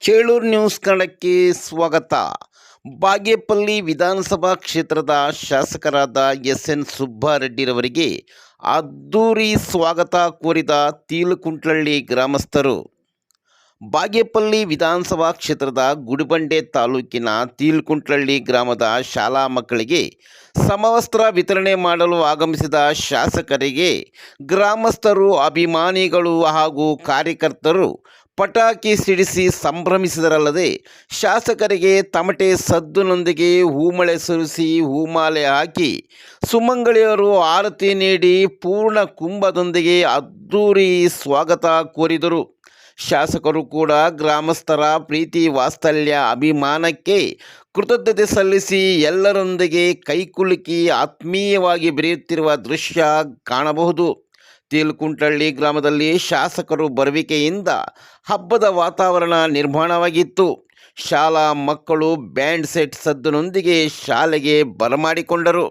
Chelur news ಕನ್ನಡಕ್ಕೆ ಸ್ವಾಗತ. ಬಾಗೇಪಲ್ಲಿ ವಿಧಾನಸಭಾ ಕ್ಷೇತ್ರದ ಶಾಸಕರಾದ ಎಸ್.ಎನ್. ಸುಬ್ಬಾರೆಡ್ಡಿರವರಿಗೆ ಅದ್ದೂರಿ ಸ್ವಾಗತ ಕೋರಿದ ತೀಲಕುಂಟ್ಲಳ್ಳಿ ಗ್ರಾಮಸ್ಥರು. ಬಾಗೇಪಲ್ಲಿ ವಿಧಾನಸಭಾ ಕ್ಷೇತ್ರದ ಗುಡಿಬಂಡೆ ತಾಲೂಕಿನ ತೀಲಕುಂಟ್ಲಳ್ಳಿ ಗ್ರಾಮದ ಶಾಲಾ ಮಕ್ಕಳಿಗೆ ಸಮವಸ್ತ್ರ ವಿತರಣೆ ಮಾಡಲು ಆಗಮಿಸಿದ ಶಾಸಕರಿಗೆ ಗ್ರಾಮಸ್ಥರು, ಅಭಿಮಾನಿಗಳು ಹಾಗೂ ಕಾರ್ಯಕರ್ತರು ಪಟಾಕಿ ಸಿಡಿಸಿ ಸಂಭ್ರಮಿಸಿದರಲ್ಲದೆ ಶಾಸಕರಿಗೆ ತಮಟೆ ಸದ್ದುನೊಂದಿಗೆ ಹೂಮಳೆ ಸುರಿಸಿ ಹೂಮಾಲೆ ಹಾಕಿ ಸುಮಂಗಳಿಯರು ಆರತಿ ನೀಡಿ ಪೂರ್ಣ ಕುಂಭದೊಂದಿಗೆ ಅದ್ದೂರಿ ಸ್ವಾಗತ ಕೋರಿದರು. ಶಾಸಕರು ಕೂಡ ಗ್ರಾಮಸ್ಥರ ಪ್ರೀತಿ ವಾತ್ಸಲ್ಯ ಅಭಿಮಾನಕ್ಕೆ ಕೃತಜ್ಞತೆ ಸಲ್ಲಿಸಿ ಎಲ್ಲರೊಂದಿಗೆ ಕೈಕುಲುಕಿ ಆತ್ಮೀಯವಾಗಿ ಬೆರೆಯುತ್ತಿರುವ ದೃಶ್ಯ ಕಾಣಬಹುದು. ತೀಲಕುಂಟ್ಲಳ್ಳಿ ಗ್ರಾಮದಲ್ಲಿ ಶಾಸಕರು ಬರುವಿಕೆಯಿಂದ ಹಬ್ಬದ ವಾತಾವರಣ ನಿರ್ಮಾಣವಾಗಿತ್ತು. ಶಾಲಾ ಮಕ್ಕಳು ಬ್ಯಾಂಡ್ ಸೆಟ್ ಸದ್ದಿನೊಂದಿಗೆ ಶಾಲೆಗೆ ಬರಮಾಡಿಕೊಂಡರು.